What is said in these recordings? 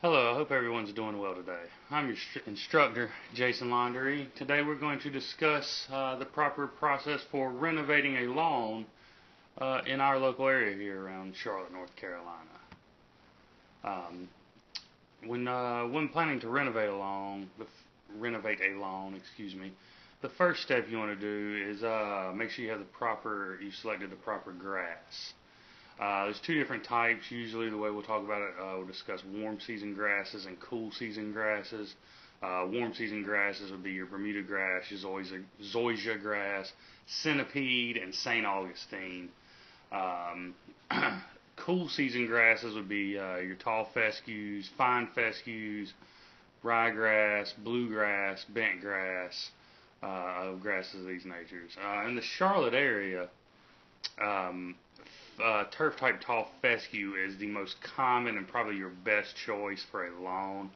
Hello, I hope everyone's doing well today. I'm your instructor, Jason Laundry. Today we're going to discuss the proper process for renovating a lawn in our local area here around Charlotte, North Carolina. Um, when planning to renovate a lawn, the first step you want to do is make sure you selected the proper grass. There's two different types. Usually, the way we'll talk about it, we'll discuss warm season grasses and cool season grasses. Warm season grasses would be your Bermuda grass, your zoysia grass, centipede, and St. Augustine. Um, cool season grasses would be your tall fescues, fine fescues, ryegrass, bluegrass, bentgrass, grasses of these natures. In the Charlotte area, um, turf type tall fescue is the most common and probably your best choice for a lawn.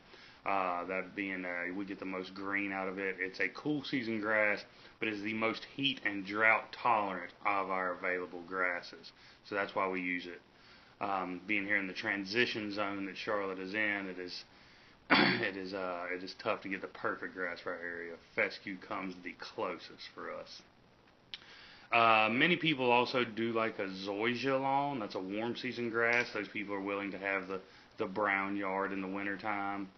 That being, we get the most green out of it. It's a cool season grass, but is the most heat and drought tolerant of our available grasses. So that's why we use it. Being here in the transition zone that Charlotte is in, it is tough to get the perfect grass for our area. Fescue comes the closest for us. Many people also do like a zoysia lawn. That's a warm season grass. Those people are willing to have the brown yard in the wintertime.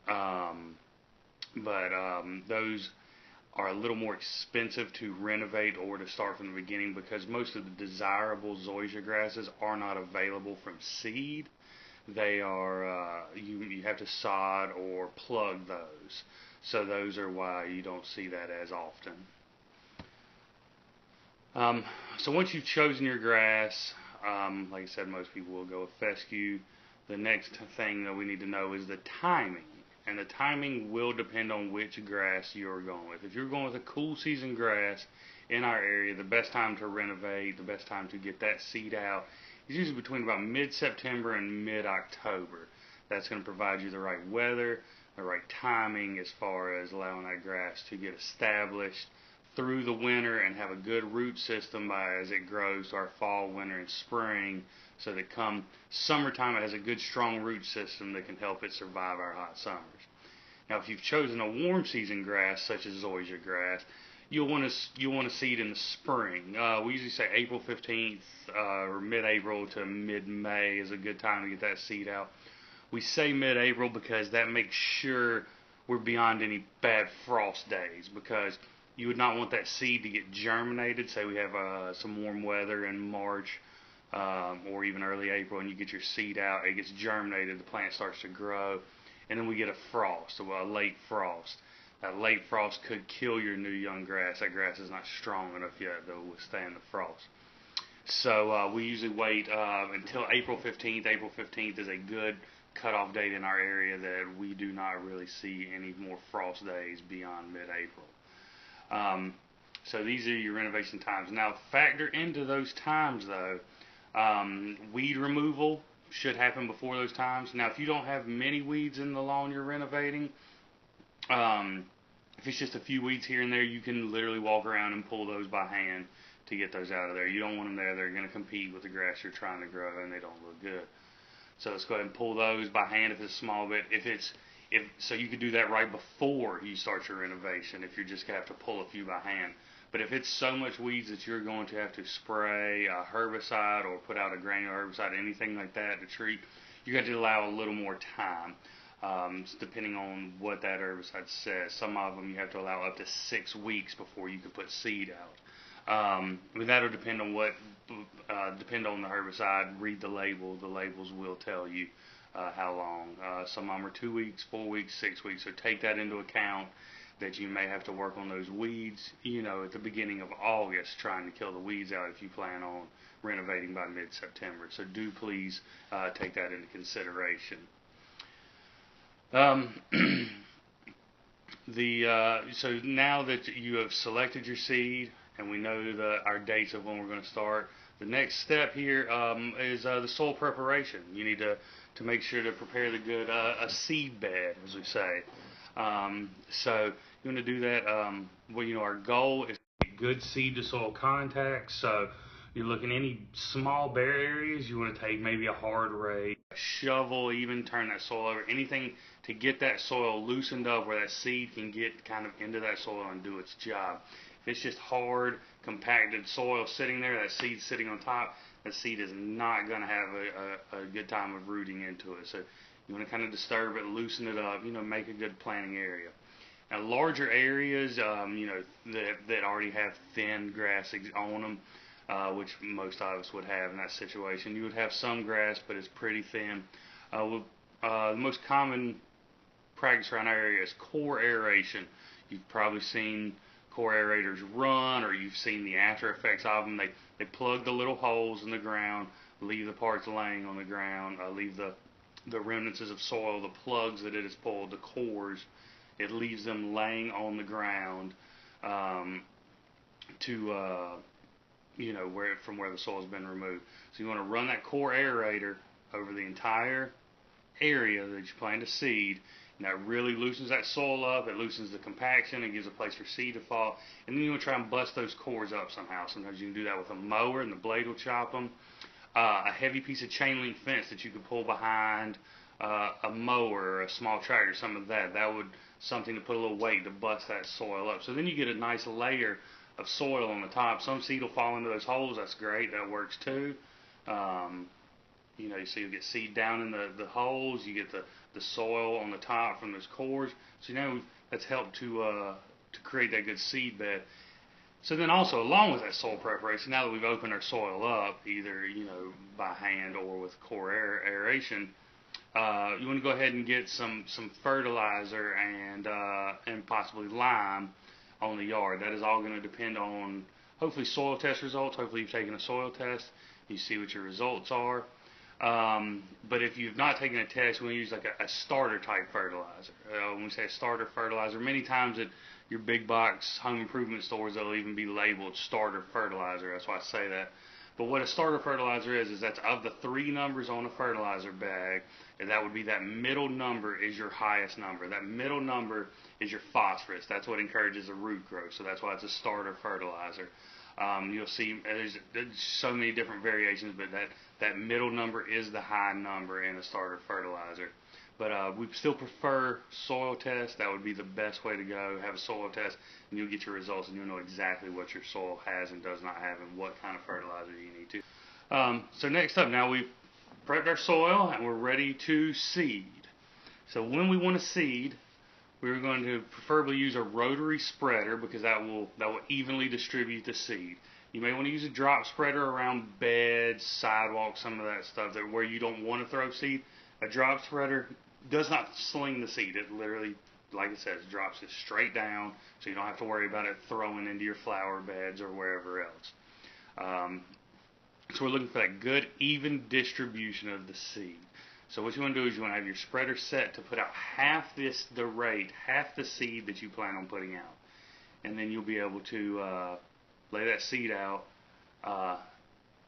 But those are a little more expensive to renovate or to start from the beginning because most of the desirable zoysia grasses are not available from seed. They are you have to sod or plug those. So those are why you don't see that as often. Um, so once you've chosen your grass, like I said, most people will go with fescue. The next thing that we need to know is the timing. And the timing will depend on which grass you're going with. If you're going with a cool season grass in our area, the best time to renovate, the best time to get that seed out is usually between about mid-September and mid-October. That's going to provide you the right weather, the right timing as far as allowing that grass to get established through the winter and have a good root system as it grows to our fall, winter, and spring, so that come summertime it has a good strong root system that can help it survive our hot summers. Now, if you've chosen a warm season grass such as zoysia grass, you'll want to seed in the spring. We usually say April 15th or mid-April to mid-May is a good time to get that seed out. We say mid-April because that makes sure we're beyond any bad frost days, because you would not want that seed to get germinated. Say we have some warm weather in March or even early April, and you get your seed out, it gets germinated, the plant starts to grow, and then we get a frost, a late frost. That late frost could kill your new young grass. That grass is not strong enough yet to withstand the frost. So we usually wait until April 15th. April 15th is a good cutoff date in our area that we do not really see any more frost days beyond mid-April. So these are your renovation times. Now, factor into those times, though, weed removal should happen before those times. Now, if you don't have many weeds in the lawn you're renovating, if it's just a few weeds here and there, you can literally walk around and pull those by hand to get those out of there. You don't want them there. They're going to compete with the grass you're trying to grow, and they don't look good. So let's go ahead and pull those by hand if it's a small bit. So you could do that right before you start your renovation if you're just going to have to pull a few by hand. But if it's so much weeds that you're going to have to spray a herbicide or put out a granular herbicide, anything like that to treat, you got to allow a little more time, depending on what that herbicide says. Some of them you have to allow up to 6 weeks before you can put seed out. But that'll depend on depend on the herbicide. Read the label. The labels will tell you how long. Some of them are 2 weeks, 4 weeks, 6 weeks. So take that into account, that you may have to work on those weeds, at the beginning of August, trying to kill the weeds out if you plan on renovating by mid-September. So do please take that into consideration. So now that you have selected your seed and we know our dates of when we're going to start, the next step here is the soil preparation. You need to make sure to prepare the good a seed bed, as we say. So you want to do that. Our goal is to get good seed to soil contact. So You look in any small bare areas, you want to take maybe a hard rake, a shovel, even turn that soil over, anything to get that soil loosened up where that seed can get kind of into that soil and do its job. If it's just hard, compacted soil sitting there, that seed sitting on top, that seed is not going to have a good time of rooting into it. So you want to kind of disturb it, loosen it up, make a good planting area. Now, larger areas, that already have thin grass on them, which most of us would have in that situation. You would have some grass, but it's pretty thin. The most common practice around our area is core aeration. You've probably seen core aerators run, or you've seen the after effects of them. They plug the little holes in the ground, leave the parts laying on the ground, leave the remnants of soil, the plugs that it has pulled, the cores. It leaves them laying on the ground from where the soil has been removed. So you want to run that core aerator over the entire area that you plan to seed, and that really loosens that soil up. It loosens the compaction and gives a place for seed to fall. And then you want to try and bust those cores up somehow. Sometimes you can do that with a mower, and the blade will chop them. A heavy piece of chain link fence that you could pull behind a mower or a small tractor, some of that. That would something to put a little weight to bust that soil up. So then you get a nice layer of soil on the top. Some seed will fall into those holes. That's great. That works too. So you get seed down in the holes. You get the soil on the top from those cores. So that's helped to create that good seed bed. So then also along with that soil preparation, now that we've opened our soil up, either by hand or with core aeration, you want to go ahead and get some fertilizer and possibly lime on the yard. That is all going to depend on hopefully soil test results. Hopefully you've taken a soil test, you see what your results are. But if you've not taken a test, we want to use like a starter type fertilizer. When we say a starter fertilizer, many times at your big box home improvement stores, they'll even be labeled starter fertilizer. That's why I say that. But what a starter fertilizer is that's of the 3 numbers on a fertilizer bag, and that would be that middle number is your highest number. That middle number is your phosphorus. That's what encourages a root growth. So that's why it's a starter fertilizer. You'll see there's so many different variations, but that middle number is the high number in a starter fertilizer. But we still prefer soil tests. That would be the best way to go. Have a soil test, and you'll get your results, and you'll know exactly what your soil has and does not have, and what kind of fertilizer you need to. So next up, now we've prepped our soil, and we're ready to seed. So when we want to seed, we're going to preferably use a rotary spreader, because that will evenly distribute the seed. You may want to use a drop spreader around beds, sidewalks, some of that stuff where you don't want to throw seed. A drop spreader does not sling the seed. It literally, like it says, drops it straight down, so you don't have to worry about it throwing into your flower beds or wherever else. So we're looking for that good, even distribution of the seed. So what you want to do is you want to have your spreader set to put out half the seed that you plan on putting out. And then you'll be able to lay that seed out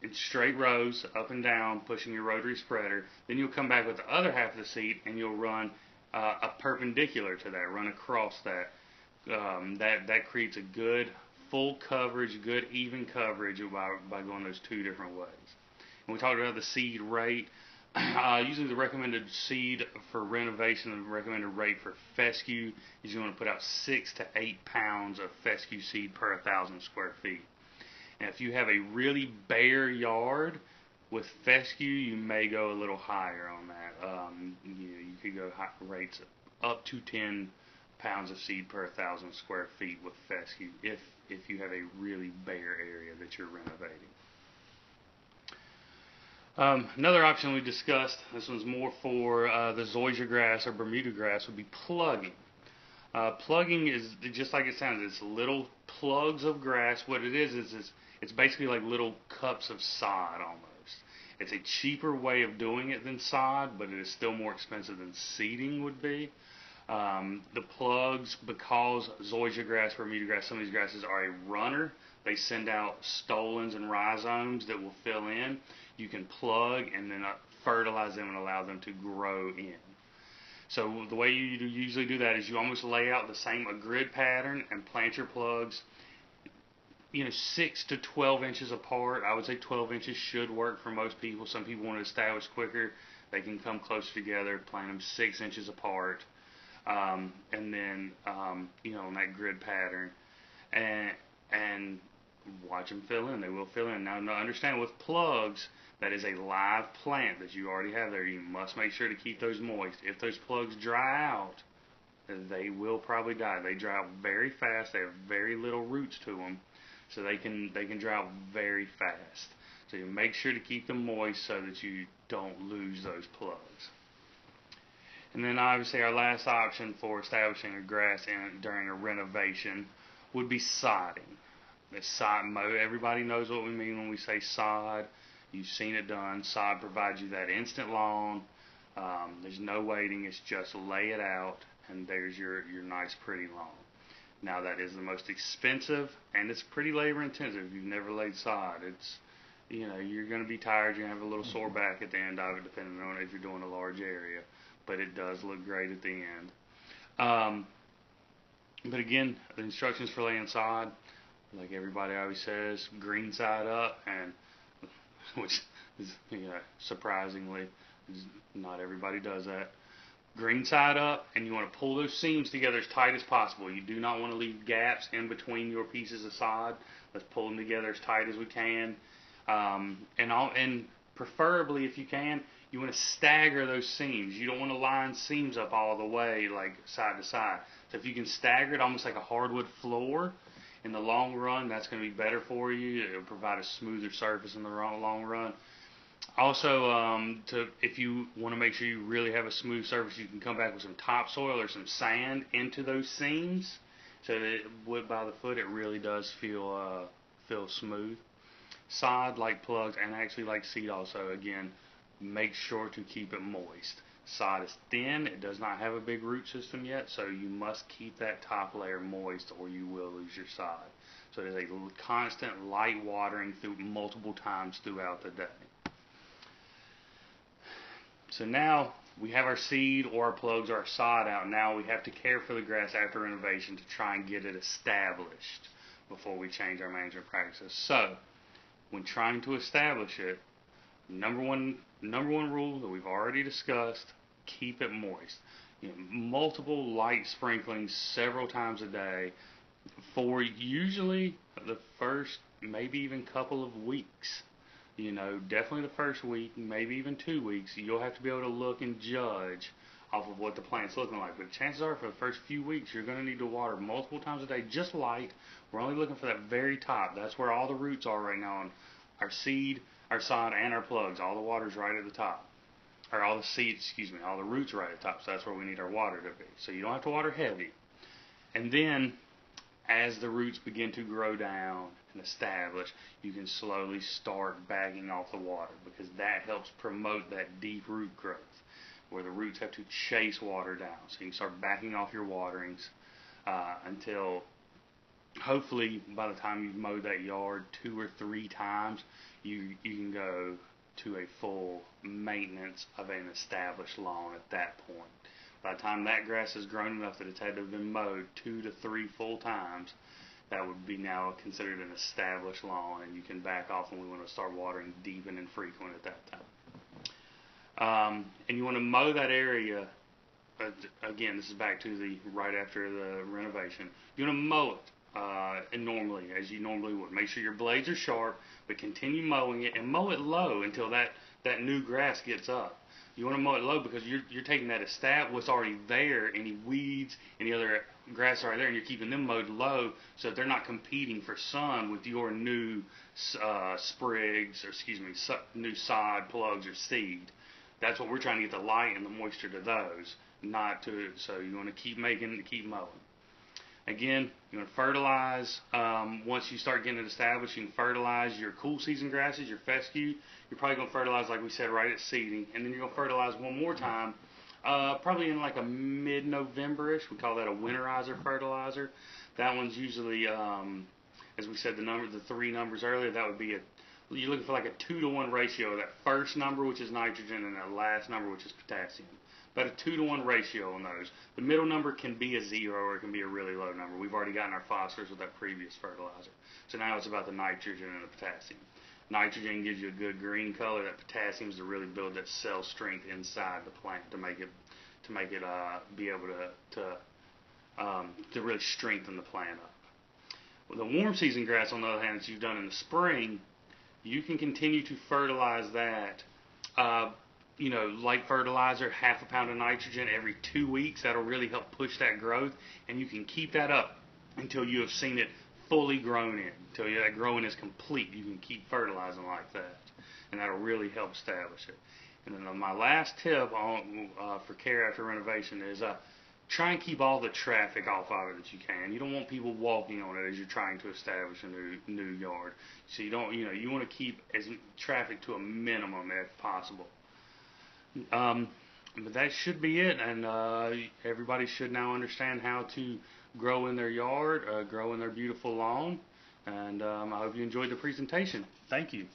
in straight rows, up and down, pushing your rotary spreader. Then you'll come back with the other half of the seed, and you'll run a perpendicular to that, run across that. That creates a good full coverage, good even coverage by going those 2 different ways. And we talked about the seed rate. Usually the recommended seed for renovation, the recommended rate for fescue is you want to put out 6 to 8 pounds of fescue seed per 1,000 square feet. And if you have a really bare yard with fescue, you may go a little higher on that. You could go rates up to 10 pounds of seed per 1,000 square feet with fescue if you have a really bare area that you're renovating. Another option we discussed, this one's more for the zoysia grass or Bermuda grass, would be plugging. Plugging is just like it sounds. It's little plugs of grass. What it is it's basically like little cups of sod almost. It's a cheaper way of doing it than sod, but it is still more expensive than seeding would be. The plugs, because zoysia grass, Bermuda grass, some of these grasses are a runner. They send out stolons and rhizomes that will fill in. You can plug and then fertilize them and allow them to grow in. So the way you usually do that is you almost lay out a grid pattern and plant your plugs 6 to 12 inches apart. I would say 12 inches should work for most people. Some people want to establish quicker. They can come closer together, plant them 6 inches apart, and then on that grid pattern, and watch them fill in. They will fill in. Now, understand with plugs, that is a live plant that you already have there. You must make sure to keep those moist. If those plugs dry out, they will probably die. They dry out very fast. They have very little roots to them, so they can dry out very fast. So you make sure to keep them moist so that you don't lose those plugs. And then obviously our last option for establishing a grass during a renovation would be sodding. The sod, everybody knows what we mean when we say sod. You've seen it done. Sod provides you that instant lawn. There's no waiting. It's just lay it out, and there's your nice, pretty lawn. Now that is the most expensive, and it's pretty labor intensive. If you've never laid sod, it's you're going to be tired. You're going to have a little sore back at the end of it, depending on if you're doing a large area. But it does look great at the end. But again, the instructions for laying sod, like everybody always says, green side up, and which is surprisingly, not everybody does that. Green side up, and you want to pull those seams together as tight as possible. You do not want to leave gaps in between your pieces of sod. Let's pull them together as tight as we can. And preferably, if you can, you want to stagger those seams. You don't want to line seams up all the way, like side to side. So if you can stagger it almost like a hardwood floor, in the long run, that's going to be better for you. It'll provide a smoother surface in the long run. Also, if you want to make sure you really have a smooth surface, you can come back with some topsoil or some sand into those seams, so that wood by the foot, it really does feel smooth. Sod, like plugs, and actually like seed also, again, make sure to keep it moist. Sod is thin, it does not have a big root system yet, so you must keep that top layer moist or you will lose your sod. So it is a constant light watering through multiple times throughout the day. So now we have our seed or our plugs or our sod out. Now we have to care for the grass after renovation to try and get it established before we change our management practices. So when trying to establish it, number one rule that we've already discussed, keep it moist. Multiple light sprinklings several times a day for usually the first maybe even couple of weeks. Definitely the first week, maybe even 2 weeks. You'll have to be able to look and judge off of what the plant's looking like. But chances are for the first few weeks, you're going to need to water multiple times a day, just light. We're only looking for that very top. That's where all the roots are right now on our seed, our sod, and our plugs. All the water's right at the top. Or all the seeds, all the roots are right at the top. So that's where we need our water to be. So you don't have to water heavy. And then, as the roots begin to grow down and establish, you can slowly start backing off the water, because that helps promote that deep root growth, where the roots have to chase water down. So you can start backing off your waterings until hopefully by the time you've mowed that yard 2 or 3 times, you can go to a full maintenance of an established lawn at that point. By the time that grass has grown enough that it's had to have been mowed 2 to 3 full times, that would be now considered an established lawn, and you can back off when we want to start watering deep and infrequent at that time. And you want to mow that area, again, this is back to the right after the renovation. You want to mow it and normally, as you normally would. Make sure your blades are sharp, but continue mowing it, and mow it low until that new grass gets up. You want to mow it low because you're taking that what's already there, any weeds, any other grass already there, and you're keeping them mowed low so that they're not competing for sun with your new sprigs, or new sod, plugs, or seed. That's what we're trying to get the light and the moisture to those, so you want to keep mowing. Again, you want to fertilize. Once you start getting it established, you can fertilize your cool season grasses, your fescue. You're probably going to fertilize, like we said, right at seeding. And then you're going to fertilize one more time, probably in like a mid-November-ish. We call that a winterizer fertilizer. That one's usually, as we said, the 3 numbers earlier, that would be you're looking for like a 2-to-1 ratio of that first number, which is nitrogen, and that last number, which is potassium. about a 2-to-1 ratio on those. The middle number can be a 0 or it can be a really low number. We've already gotten our phosphorus with that previous fertilizer. So now it's about the nitrogen and the potassium. Nitrogen gives you a good green color. That potassium is to really build that cell strength inside the plant to make it be able to really strengthen the plant up. With the warm season grass, on the other hand, that you've done in the spring, you can continue to fertilize that. Like fertilizer, half a pound of nitrogen every 2 weeks. That'll really help push that growth, and you can keep that up until you have seen it fully grown in, until that growing is complete. You can keep fertilizing like that, and that'll really help establish it. And then my last tip for care after renovation is try and keep all the traffic off of it that you can. You don't want people walking on it as you're trying to establish a new yard. So you want to keep traffic to a minimum if possible. But that should be it, and everybody should now understand how to grow in their yard, grow in their beautiful lawn. And I hope you enjoyed the presentation. Thank you.